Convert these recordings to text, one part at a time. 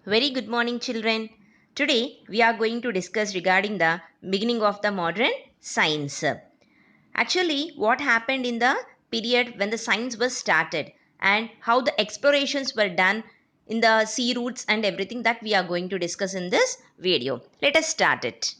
Very good morning, children. Today we are going to discuss regarding the beginning of the modern science. Actually, what happened in the period when the science was started and how the explorations were done in the sea routes and everything that we are going to discuss in this video. Let us start it.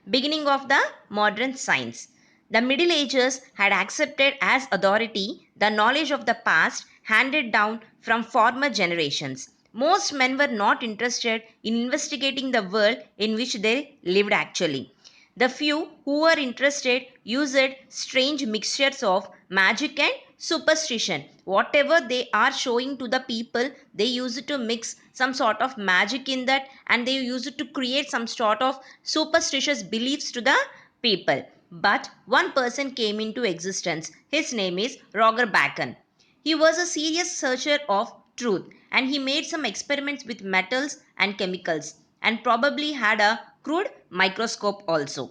Beginning of the modern science. The Middle Ages had accepted as authority the knowledge of the past handed down from former generations. Most men were not interested in investigating the world in which they lived actually. The few who were interested used strange mixtures of magic and superstition. Whatever they are showing to the people, they use it to mix some sort of magic in that, and they use it to create some sort of superstitious beliefs to the people. But one person came into existence. His name is Roger Bacon. He was a serious searcher of truth, and he made some experiments with metals and chemicals and probably had a crude microscope also.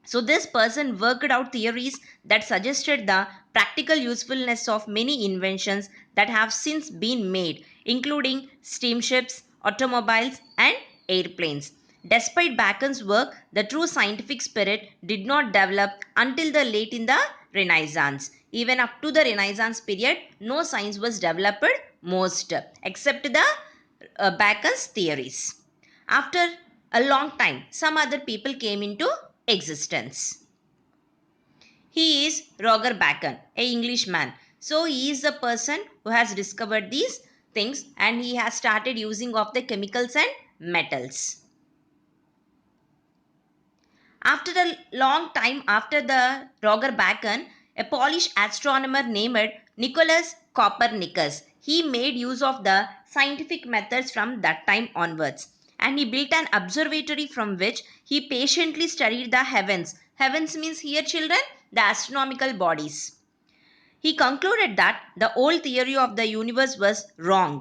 So, this person worked out theories that suggested the practical usefulness of many inventions that have since been made, including steamships, automobiles, and airplanes. Despite Bacon's work, the true scientific spirit did not develop until the late in the Renaissance. Even up to the Renaissance period, no science was developed most except the Bacon's theories. After a long time, some other people came into existence. He is Roger Bacon, a Englishman. So he is the person who has discovered these things, and he has started using of the chemicals and metals. After a long time after the Roger Bacon, a Polish astronomer named Nicholas Copernicus, he made use of the scientific methods from that time onwards, and he built an observatory from which he patiently studied the heavens. Heavens means here, children, the astronomical bodies. He concluded that the old theory of the universe was wrong,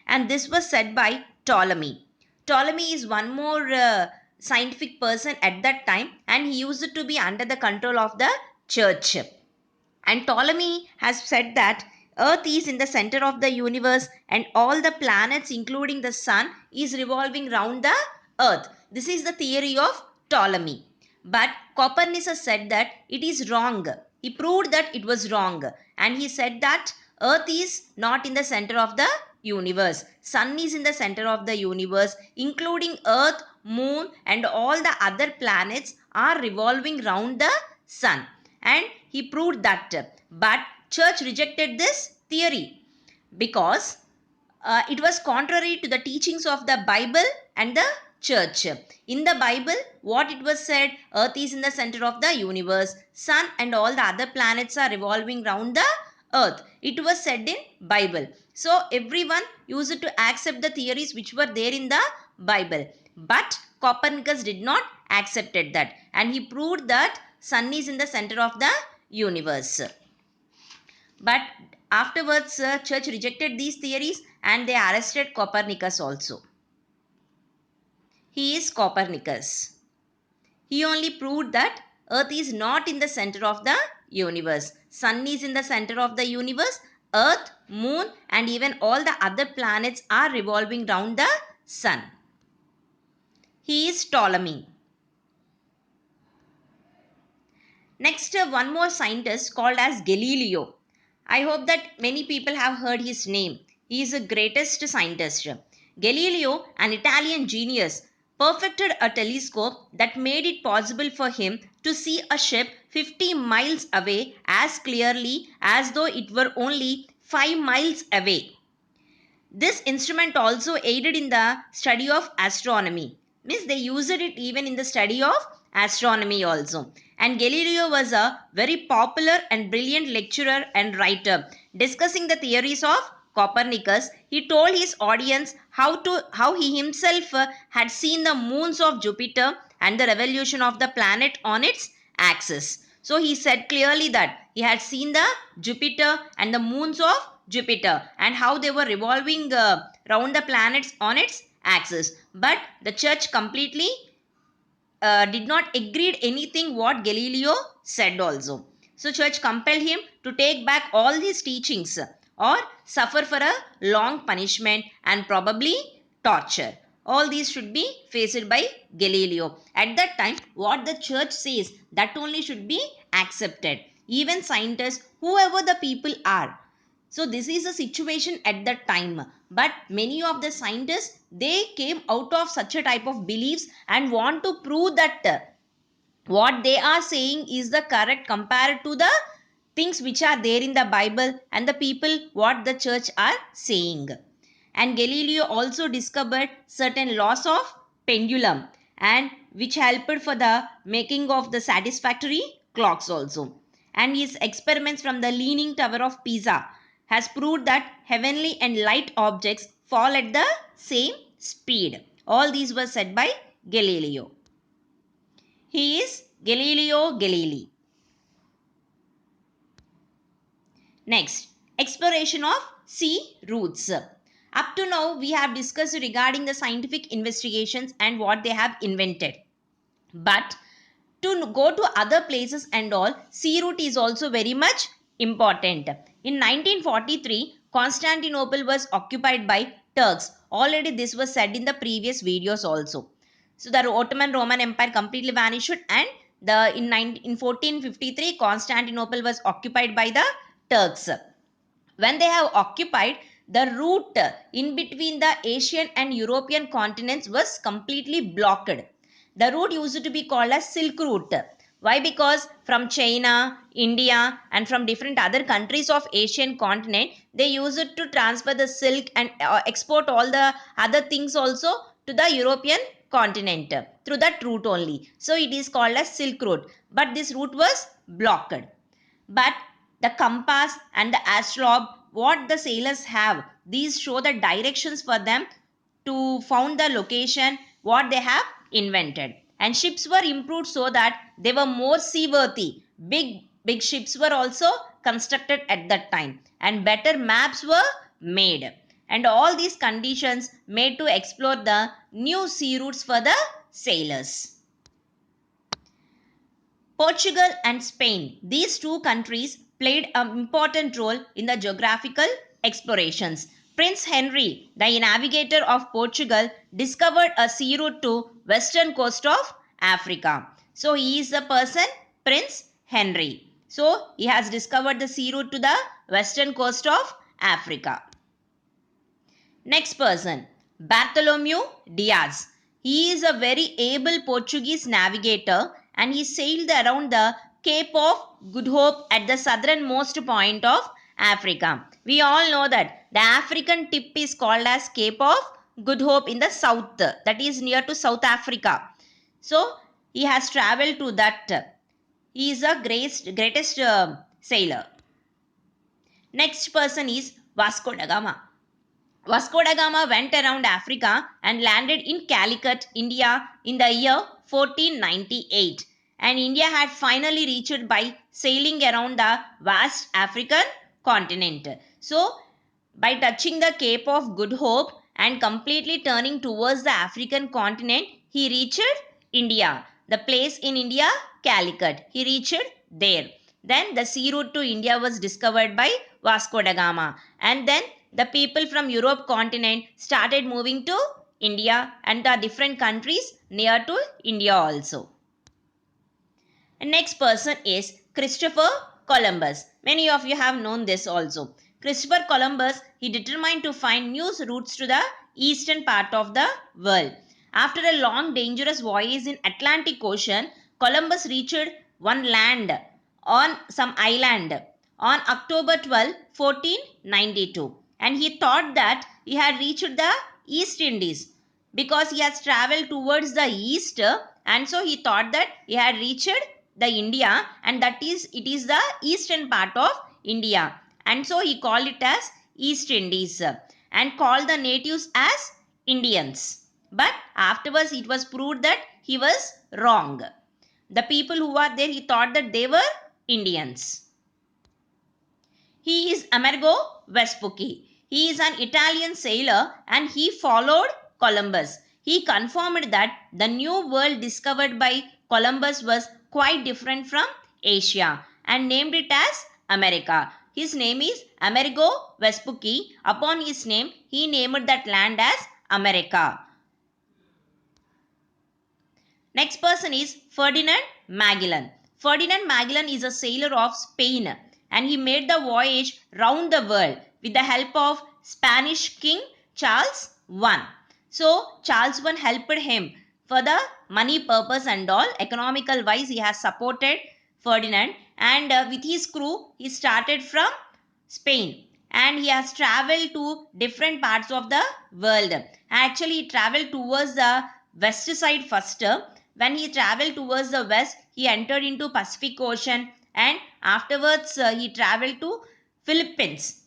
and this was said by Ptolemy. Ptolemy is one more scientific person at that time, and he used to be under the control of the church. And Ptolemy has said that Earth is in the center of the universe, and all the planets, including the sun, is revolving round the Earth. This is the theory of Ptolemy. But Copernicus said that it is wrong. He proved that it was wrong, and he said that Earth is not in the center of the universe. Sun is in the center of the universe, including Earth, Moon, and all the other planets are revolving round the sun. And he proved that. But church rejected this theory because it was contrary to the teachings of the Bible and the church. In the Bible, what it was said, Earth is in the center of the universe, sun and all the other planets are revolving round the earth. It was said in Bible. So everyone used to accept the theories which were there in the Bible. But Copernicus did not accepted that, and he proved that sun is in the center of the universe. But afterwards, church rejected these theories and they arrested Copernicus also. He is Copernicus. He only proved that Earth is not in the center of the universe. Sun is in the center of the universe. Earth, Moon, and even all the other planets are revolving round the sun. He is Ptolemy. Next, one more scientist called as Galileo. I hope that many people have heard his name. He is the greatest scientist. Galileo, an Italian genius, perfected a telescope that made it possible for him to see a ship 50 miles away as clearly as though it were only 5 miles away. This instrument also aided in the study of astronomy. Means they used it even in the study of astronomy also. And Galileo was a very popular and brilliant lecturer and writer. Discussing the theories of Copernicus, he told his audience how he himself had seen the moons of Jupiter and the revolution of the planet on its axis. So he said clearly that he had seen the Jupiter and the moons of Jupiter and how they were revolving round the planets on its axis. But the church completely did not agree anything what Galileo said also. So church compelled him to take back all his teachings or suffer for a long punishment and probably torture. All these should be faced by Galileo. At that time, what the church says, that only should be accepted. Even scientists, whoever the people are. So this is a situation at that time. But many of the scientists, they came out of such a type of beliefs and want to prove that what they are saying is the correct compared to the things which are there in the Bible and the people what the church are saying. And Galileo also discovered certain laws of pendulum and which helped for the making of the satisfactory clocks also. And his experiments from the Leaning Tower of Pisa has proved that heavenly and light objects fall at the same speed. All these were said by Galileo. He is Galileo Galilei. Next, exploration of sea routes. Up to now, we have discussed regarding the scientific investigations and what they have invented. But to go to other places and all, sea route is also very much important. In 1943, Constantinople was occupied by Turks. Already this was said in the previous videos also. So the Ottoman Roman Empire completely vanished, and in 1453 Constantinople was occupied by the Turks. When they have occupied, the route in between the Asian and European continents was completely blocked. The route used to be called as Silk Route. Why? Because from China, India, and from different other countries of Asian continent, they use it to transfer the silk and export all the other things also to the European continent through that route only. So it is called as Silk Route. But this route was blocked. But the compass and the astrolabe, what the sailors have, these show the directions for them to found the location what they have invented. And ships were improved so that they were more seaworthy. Big ships were also constructed at that time, and better maps were made. And all these conditions made to explore the new sea routes for the sailors. Portugal and Spain, these two countries played an important role in the geographical explorations. Prince Henry, the navigator of Portugal, discovered a sea route to western coast of Africa. So he is the person Prince Henry. So he has discovered the sea route to the western coast of Africa. Next person, Bartholomew Diaz. He is a very able Portuguese navigator and he sailed around the Cape of Good Hope at the southernmost point of Africa. We all know that the African tip is called as Cape of Good Hope in the south, that is near to South Africa. So he has traveled to that. He is the greatest sailor. Next person is Vasco da Gama. Vasco da Gama went around Africa and landed in Calicut, India in the year 1498. And India had finally reached by sailing around the vast African continent. So, by touching the Cape of Good Hope and completely turning towards the African continent, he reached India. The place in India, Calicut. He reached there. Then the sea route to India was discovered by Vasco da Gama. And then the people from Europe continent started moving to India and the different countries near to India also. And next person is Christopher Columbus. Many of you have known this also. Christopher Columbus, he determined to find new routes to the eastern part of the world. After a long dangerous voyage in Atlantic Ocean, Columbus reached one land on some island on October 12, 1492. And he thought that he had reached the East Indies because he has traveled towards the east, and so he thought that he had reached the India, and that is it is the eastern part of India, and so he called it as East Indies and called the natives as Indians. But afterwards it was proved that he was wrong. The people who were there, he thought that they were Indians. He is Amerigo Vespucci. He is an Italian sailor and he followed Columbus. He confirmed that the new world discovered by Columbus was quite different from Asia and named it as America. His name is Amerigo Vespucci. Upon his name, he named that land as America. Next person is Ferdinand Magellan. Ferdinand Magellan is a sailor of Spain and he made the voyage round the world with the help of Spanish King Charles I. So Charles I helped him for the money purpose and all. Economical wise he has supported Ferdinand, and with his crew he started from Spain and he has traveled to different parts of the world. Actually he traveled towards the west side first. When he traveled towards the west, he entered into Pacific Ocean and afterwards he traveled to Philippines.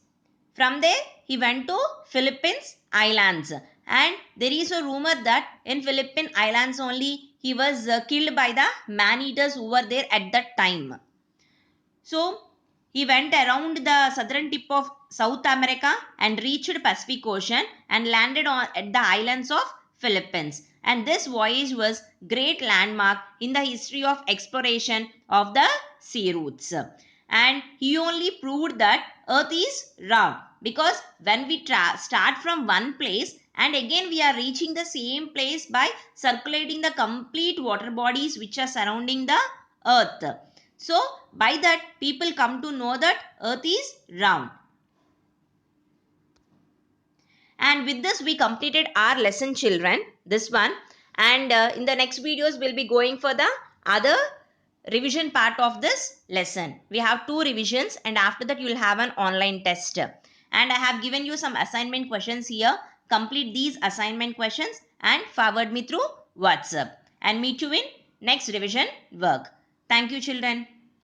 From there he went to Philippines Islands, and there is a rumor that in Philippine Islands only he was killed by the man-eaters who were there at that time. So he went around the southern tip of South America and reached Pacific Ocean and landed at the islands of Philippines. And this voyage was great landmark in the history of exploration of the sea routes. And he only proved that Earth is round, because when we start from one place and again we are reaching the same place by circulating the complete water bodies which are surrounding the Earth. So by that people come to know that Earth is round. And with this we completed our lesson, children, this one. And in the next videos we'll be going for the other revision part of this lesson. We have 2 revisions and after that you will have an online test. And I have given you some assignment questions here. Complete these assignment questions and forward me through WhatsApp. And meet you in next revision work. Thank you, children.